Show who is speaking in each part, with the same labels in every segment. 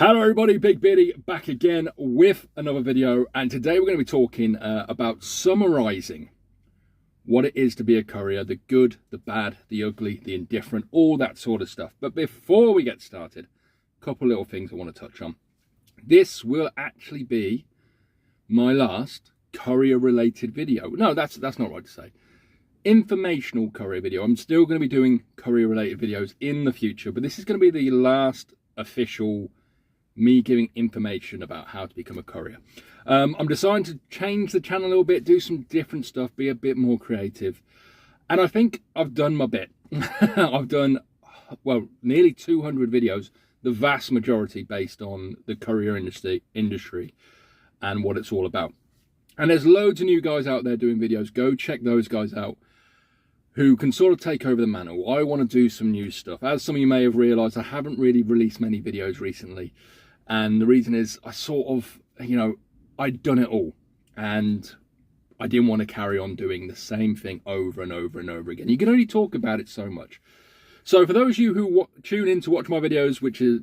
Speaker 1: Hello everybody, Big Biddy back again with another video, and today we're going to be talking about summarising what it is to be a courier, the good, the bad, the ugly, the indifferent, all that sort of stuff. But before we get started, a couple little things I want to touch on. This will actually be my last courier related video. No, that's not right to say. Informational courier video. I'm still going to be doing courier related videos in the future, but this is going to be the last official me giving information about how to become a courier. I'm deciding to change the channel a little bit, do some different stuff, be a bit more creative, and I think I've done my bit. I've done, well, nearly 200 videos, the vast majority based on the courier industry and what it's all about. And there's loads of new guys out there doing videos. Go check those guys out who can sort of take over the mantle. I want to do some new stuff. As some of you may have realised, I haven't really released many videos recently. And the reason is I sort of, I'd done it all. And I didn't want to carry on doing the same thing over and over and over again. You can only talk about it so much. So for those of you who tune in to watch my videos, which is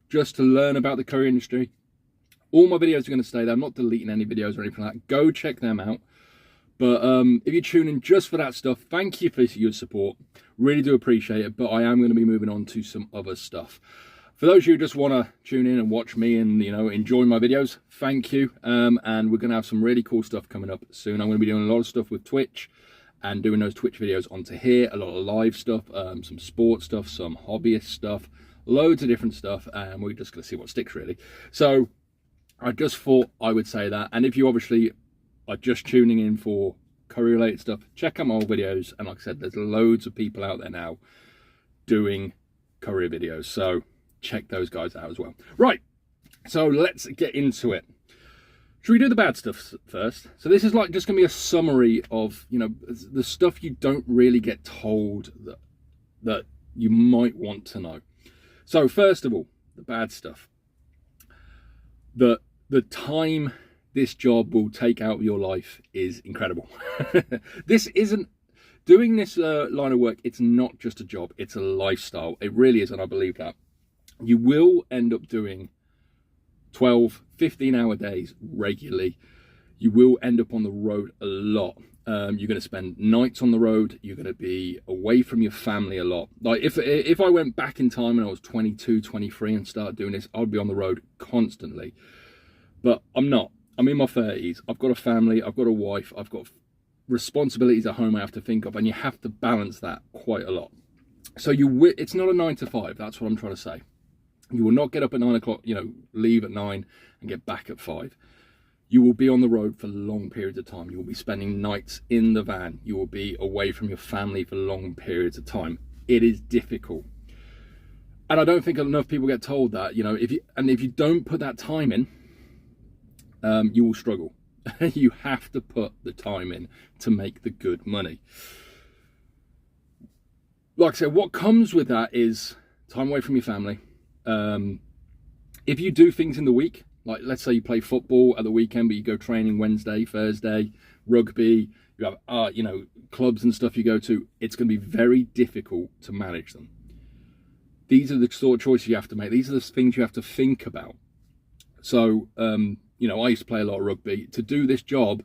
Speaker 1: just to learn about the courier industry, all my videos are going to stay there. I'm not deleting any videos or anything like that. Go check them out. But if you tune in just for that stuff, thank you for your support. Really do appreciate it. But I am going to be moving on to some other stuff. For those of you who just want to tune in and watch me and, enjoy my videos, thank you. And we're going to have some really cool stuff coming up soon. I'm going to be doing a lot of stuff with Twitch and doing those Twitch videos onto here. A lot of live stuff, some sports stuff, some hobbyist stuff, loads of different stuff. And we're just going to see what sticks, really. So I just thought I would say that. And if you obviously are just tuning in for courier related stuff, check out my old videos. And like I said, there's loads of people out there now doing courier videos. So check those guys out as well. Right, so let's get into it. Should we do the bad stuff first? So this is like just gonna be a summary of the stuff you don't really get told that you might want to know. So first of all, the bad stuff. The time this job will take out of your life is incredible. This isn't doing this line of work. It's not just a job, it's a lifestyle. It really is, and I believe that. You will end up doing 12, 15-hour days regularly. You will end up on the road a lot. You're going to spend nights on the road. You're going to be away from your family a lot. Like if I went back in time and I was 22, 23 and started doing this, I'd be on the road constantly. But I'm not. I'm in my 30s. I've got a family. I've got a wife. I've got responsibilities at home I have to think of, and you have to balance that quite a lot. So it's not a 9 to 5. That's what I'm trying to say. You will not get up at 9 o'clock, leave at 9 and get back at 5. You will be on the road for long periods of time. You will be spending nights in the van. You will be away from your family for long periods of time. It is difficult. And I don't think enough people get told that, if you don't put that time in, you will struggle. You have to put the time in to make the good money. Like I said, what comes with that is time away from your family. If you do things in the week, like let's say you play football at the weekend, but you go training Wednesday, Thursday, rugby, you have, clubs and stuff you go to, it's going to be very difficult to manage them. These are the sort of choices you have to make. These are the things you have to think about. So, I used to play a lot of rugby. To do this job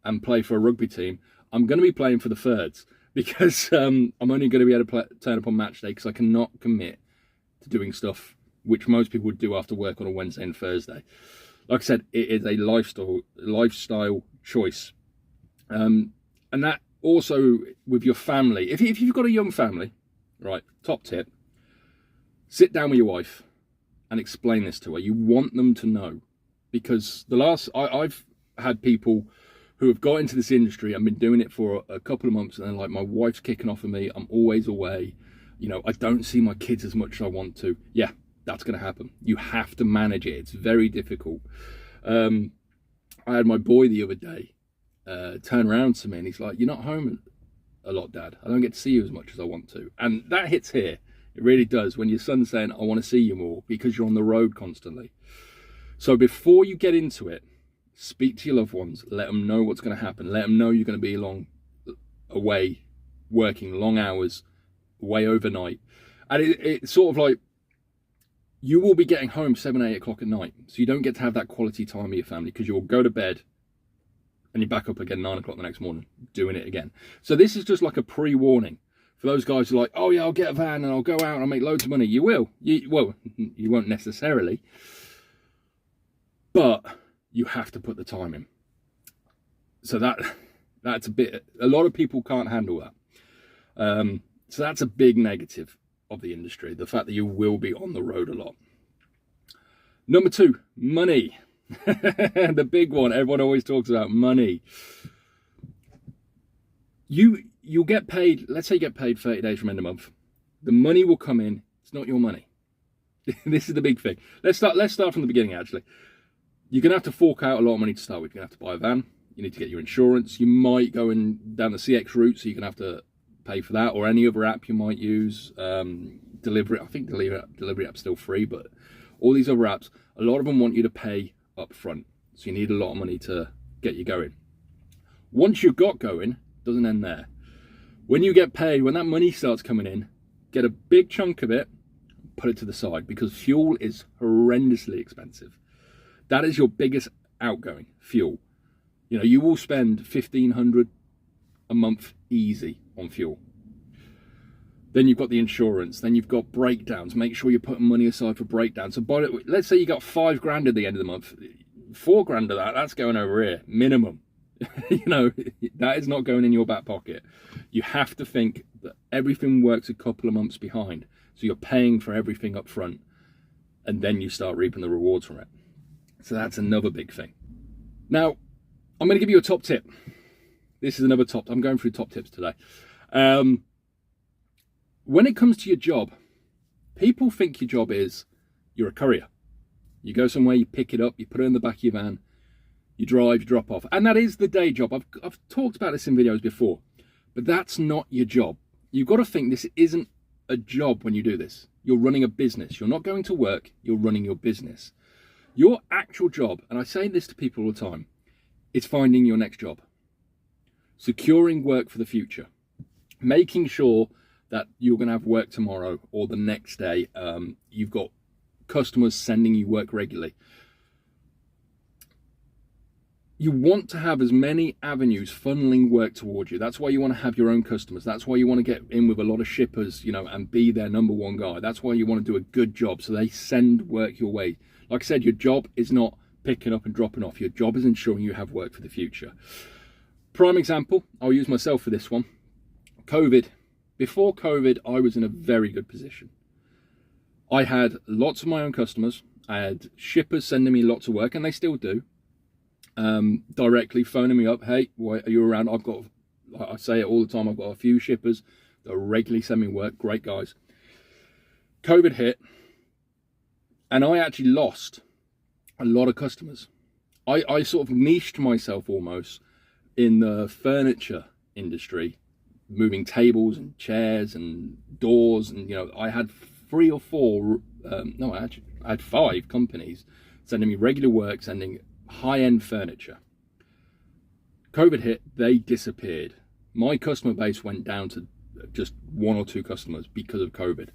Speaker 1: and play for a rugby team, I'm going to be playing for the thirds because I'm only going to be able to turn up on match day because I cannot commit to doing stuff which most people would do after work on a Wednesday and Thursday. Like I said, it is a lifestyle choice. And that also with your family. If you've got a young family, right, top tip, sit down with your wife and explain this to her. You want them to know. Because I've had people who have got into this industry and been doing it for a couple of months and they're like, my wife's kicking off on me, I'm always away. I don't see my kids as much as I want to. Yeah, that's going to happen. You have to manage it. It's very difficult. I had my boy the other day turn around to me and he's like, you're not home a lot, Dad. I don't get to see you as much as I want to. And that hits here. It really does. When your son's saying, I want to see you more because you're on the road constantly. So before you get into it, speak to your loved ones. Let them know what's going to happen. Let them know you're going to be away, working long hours, away overnight. And it's sort of like you will be getting home 7, 8 o'clock at night. So you don't get to have that quality time with your family, because you'll go to bed and you're back up again 9 o'clock the next morning doing it again. So this is just like a pre-warning for those guys who are like, oh yeah, I'll get a van and I'll go out and I'll make loads of money. You will. Well, you won't necessarily, but you have to put the time in. So that's a lot of people can't handle that. So that's a big negative of the industry, the fact that you will be on the road a lot. Number 2, money. The big one, everyone always talks about money. You'll get paid, let's say you get paid 30 days from end of month. The money will come in, it's not your money. This is the big thing. Let's start from the beginning actually. You're gonna have to fork out a lot of money to start with. You're gonna have to buy a van, you need to get your insurance, you might go down the CX route, so you're gonna have to pay for that, or any other app you might use. Delivery, I think delivery app's still free, but all these other apps, a lot of them want you to pay up front, so you need a lot of money to get you going. Once you've got going, doesn't end there. When you get paid, when that money starts coming in, get a big chunk of it, put it to the side, because fuel is horrendously expensive. That is your biggest outgoing, fuel. You know, you will spend $1,500 a month easy on fuel. Then you've got the insurance, then you've got breakdowns. Make sure you're putting money aside for breakdowns. So let's say you got $5,000 at the end of the month, $4,000 of that's going over here, minimum. You know, that is not going in your back pocket. You have to think that everything works a couple of months behind. So you're paying for everything up front, and then you start reaping the rewards from it. So that's another big thing. Now, I'm going to give you a top tip. This is another top. I'm going through top tips today. When it comes to your job, people think your job is you're a courier. You go somewhere, you pick it up, you put it in the back of your van, you drive, you drop off. And that is the day job. I've talked about this in videos before, but that's not your job. You've got to think this isn't a job when you do this. You're running a business. You're not going to work, you're running your business. Your actual job, and I say this to people all the time, is finding your next job. Securing work for the future. Making sure that you're going to have work tomorrow or the next day. You've got customers sending you work regularly. You want to have as many avenues funneling work towards you. That's why you want to have your own customers. That's why you want to get in with a lot of shippers, you know, and be their number one guy. That's why you want to do a good job, so they send work your way. Like I said, your job is not picking up and dropping off. Your job is ensuring you have work for the future. Prime example, I'll use myself for this one. COVID. Before COVID, I was in a very good position. I had lots of my own customers. I had shippers sending me lots of work, and they still do. Directly phoning me up, hey, are you around? I say it all the time, I've got a few shippers that regularly send me work, great guys. COVID hit, and I actually lost a lot of customers. I sort of niched myself almost in the furniture industry, moving tables and chairs and doors, and you know, I had 3 or 4, I had 5 companies sending me regular work, sending high-end furniture. COVID hit, they disappeared. My customer base went down to just 1 or 2 customers because of COVID.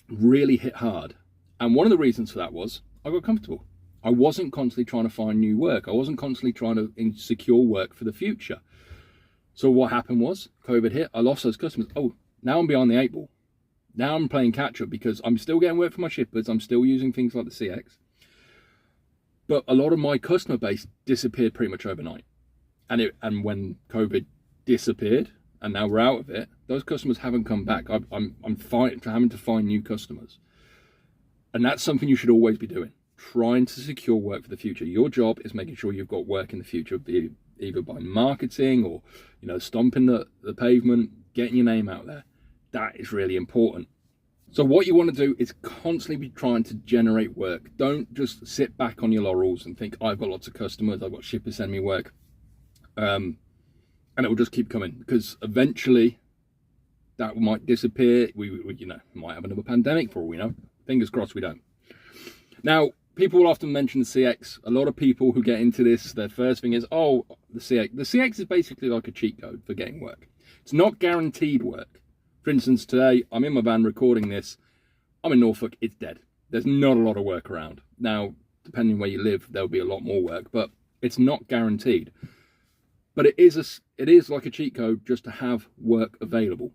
Speaker 1: Really hit hard. And one of the reasons for that was I got comfortable. I wasn't constantly trying to find new work. I wasn't constantly trying to secure work for the future. So what happened was COVID hit, I lost those customers. Oh, now I'm behind the 8 ball. Now I'm playing catch up because I'm still getting work for my shippers. I'm still using things like the CX. But a lot of my customer base disappeared pretty much overnight. And when COVID disappeared, and now we're out of it, those customers haven't come back. I'm having to find new customers. And that's something you should always be doing. Trying to secure work for the future. Your job is making sure you've got work in the future, be either by marketing or, you know, stomping the pavement, getting your name out there. That is really important. So what you want to do is constantly be trying to generate work. Don't just sit back on your laurels and think, I've got lots of customers, I've got shippers send me work. And it will just keep coming, because eventually that might disappear. We you know, might have another pandemic for all we know. Fingers crossed we don't. Now, people will often mention the CX. A lot of people who get into this, their first thing is, oh, the CX. The CX is basically like a cheat code for getting work. It's not guaranteed work. For instance, today, I'm in my van recording this. I'm in Norfolk, it's dead. There's not a lot of work around. Now, depending where you live, there'll be a lot more work, but it's not guaranteed. But it is like a cheat code just to have work available.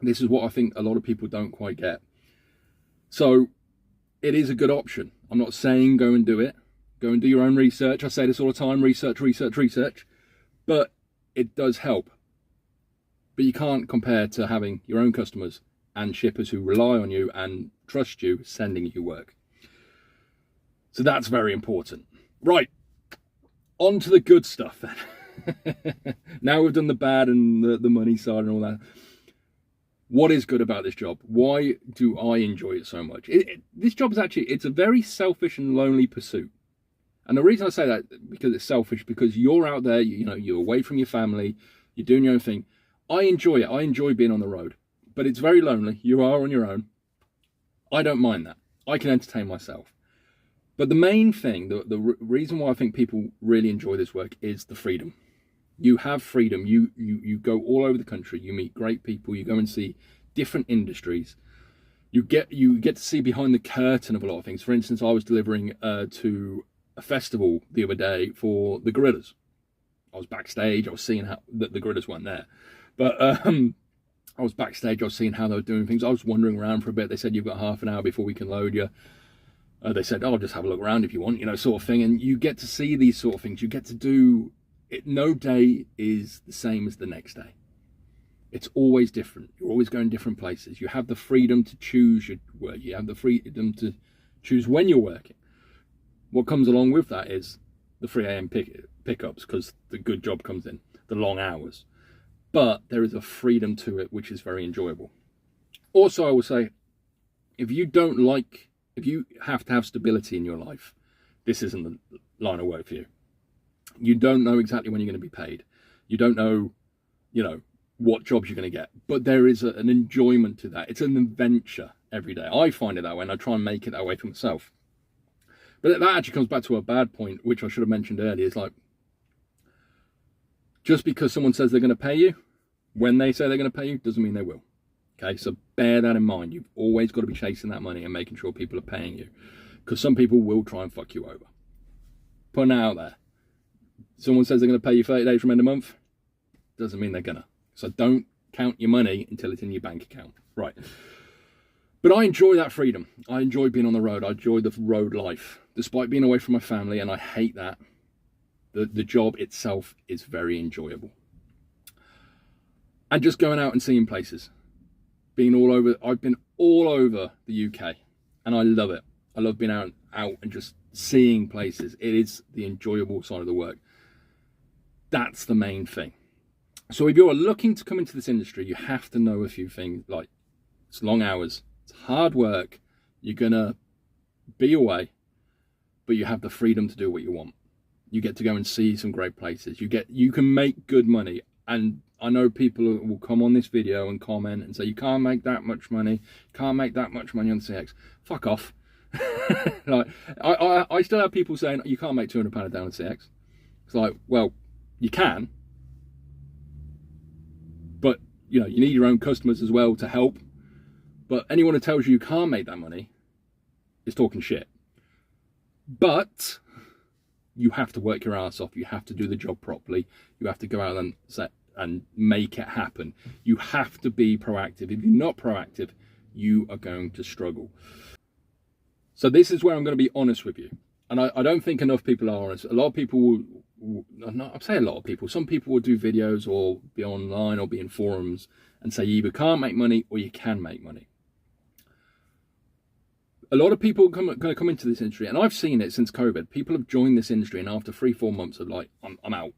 Speaker 1: This is what I think a lot of people don't quite get. So it is a good option. I'm not saying go and do it. Go and do your own research. I say this all the time, research. But it does help. But you can't compare to having your own customers and shippers who rely on you and trust you sending you work. So that's very important. Right, on to the good stuff then. Now we've done the bad and the money side and all that. What is good about this job? Why do I enjoy it so much? This job is actually, it's a very selfish and lonely pursuit. And the reason I say that, because it's selfish, because you're out there, you're away from your family, you're doing your own thing. I enjoy it. I enjoy being on the road, but it's very lonely. You are on your own. I don't mind that. I can entertain myself. But the main thing, the reason why I think people really enjoy this work is the freedom. You have freedom. You go all over the country. You meet great people. You go and see different industries. You get to see behind the curtain of a lot of things. For instance, I was delivering to a festival the other day for the Gorillas. I was backstage. I was seeing how the Gorillas weren't there, but I was backstage. I was seeing how they were doing things. I was wandering around for a bit. They said, you've got half an hour before we can load you. They said, oh, just have a look around if you want, sort of thing. And you get to see these sort of things. You get to do it. No day is the same as the next day. It's always different. You're always going different places. You have the freedom to choose your work. You have the freedom to choose when you're working. What comes along with that is the 3 a.m. pickups, because the good job comes in, the long hours. But there is a freedom to it, which is very enjoyable. Also, I will say, if you have to have stability in your life, this isn't the line of work for you. You don't know exactly when you're going to be paid. You don't know, what jobs you're going to get. But there is an enjoyment to that. It's an adventure every day. I find it that way, and I try and make it that way for myself. But that actually comes back to a bad point, which I should have mentioned earlier. It's like, just because someone says they're going to pay you, when they say they're going to pay you, doesn't mean they will. Okay, so bear that in mind. You've always got to be chasing that money and making sure people are paying you, because some people will try and fuck you over. Putting it out there. Someone says they're going to pay you 30 days from end of month, doesn't mean they're going to. So don't count your money until it's in your bank account. Right. But I enjoy that freedom. I enjoy being on the road. I enjoy the road life, despite being away from my family, and I hate that. The job itself is very enjoyable. And just going out and seeing places. Being all over, I've been all over the UK, and I love it. I love being out and just seeing places. It is the enjoyable side of the work. That's the main thing. So if you're looking to come into this industry, you have to know a few things, like it's long hours, it's hard work, you're gonna be away, but you have the freedom to do what you want. You get to go and see some great places. You can make good money. And I know people will come on this video and comment and say, you can't make that much money, can't make that much money on the CX. Fuck off. Like, I still have people saying, you can't make £200 a day on the CX. It's like, well, you can, but you need your own customers as well to help. But anyone who tells you can't make that money is talking shit. But you have to work your ass off. You have to do the job properly. You have to go out and make it happen. You have to be proactive. If you're not proactive, you are going to struggle. So this is where I'm going to be honest with you. And I don't think enough people are honest. A lot of people I'll say a lot of people, some people will do videos or be online or be in forums and say you either can't make money or you can make money. A lot of people are going to come into this industry, and I've seen it since COVID. People have joined this industry, and after 3-4 months of like, I'm out.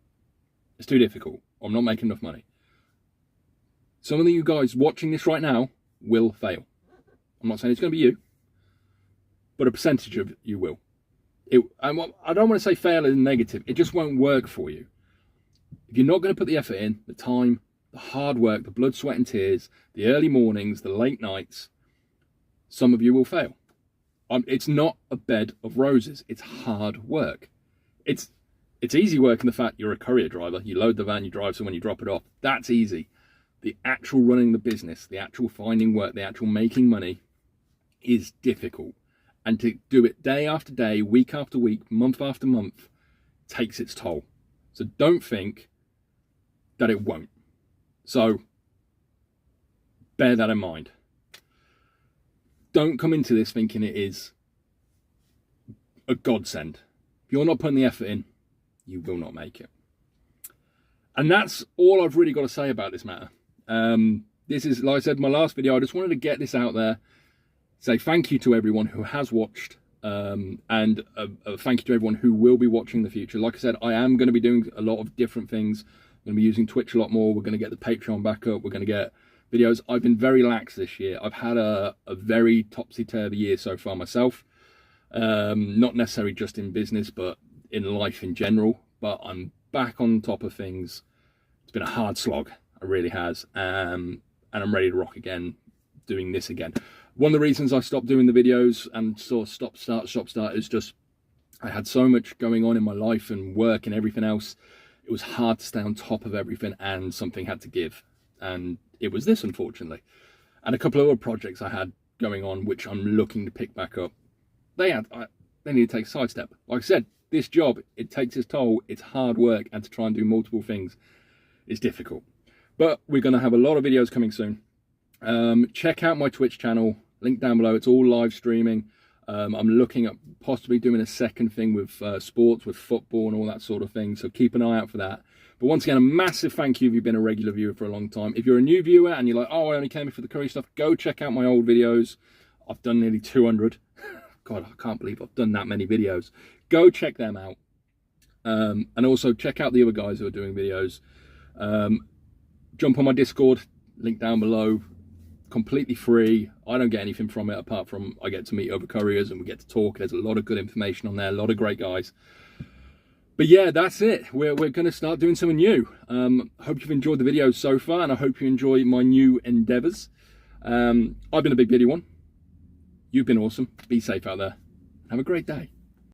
Speaker 1: It's too difficult. I'm not making enough money. Some of you guys watching this right now will fail. I'm not saying it's going to be you, but a percentage of you will. I don't want to say fail as negative. It just won't work for you. If you're not going to put the effort in, the time, the hard work, the blood, sweat and tears, the early mornings, the late nights, some of you will fail. It's not a bed of roses. It's hard work. It's easy work in the fact you're a courier driver. You load the van, you drive someone, you drop it off. That's easy. The actual running the business, the actual finding work, the actual making money is difficult. And to do it day after day, week after week, month after month, takes its toll. So don't think that it won't. So bear that in mind. Don't come into this thinking it is a godsend. If you're not putting the effort in, you will not make it. And that's all I've really got to say about this matter. This is, like I said in my last video, I just wanted to get this out there, say thank you to everyone who has watched, and a thank you to everyone who will be watching in the future. Like I said, I am going to be doing a lot of different things. I'm going to be using Twitch a lot more. We're going to get the Patreon back up. We're going to get videos. I've been very lax this year. I've had a very topsy-turvy year so far myself. Not necessarily just in business, but in life in general. But I'm back on top of things. It's been a hard slog. It really has. And I'm ready to rock again, doing this again. One of the reasons I stopped doing the videos and sort of stop start is just I had so much going on in my life and work and everything else. It was hard to stay on top of everything, and something had to give. And it was this, unfortunately. And a couple of other projects I had going on, which I'm looking to pick back up. They need to take a sidestep. Like I said, this job, it takes its toll. It's hard work, and to try and do multiple things is difficult. But we're going to have a lot of videos coming soon. Check out my Twitch channel, link down below. It's all live streaming. I'm looking at possibly doing a second thing with sports, with football and all that sort of thing. So keep an eye out for that. But once again, a massive thank you if you've been a regular viewer for a long time. If you're a new viewer and you're like, oh, I only came here for the Courier stuff, go check out my old videos. I've done nearly 200. God, I can't believe I've done that many videos. Go check them out. And also check out the other guys who are doing videos. Jump on my Discord, link down below. Completely free. I don't get anything from it apart from I get to meet other couriers and we get to talk. There's a lot of good information on there, a lot of great guys. But yeah, that's it. We're going to start doing something new. Hope you've enjoyed the videos so far, and I hope you enjoy my new endeavors. I've been a big video one. You've been awesome. Be safe out there. Have a great day.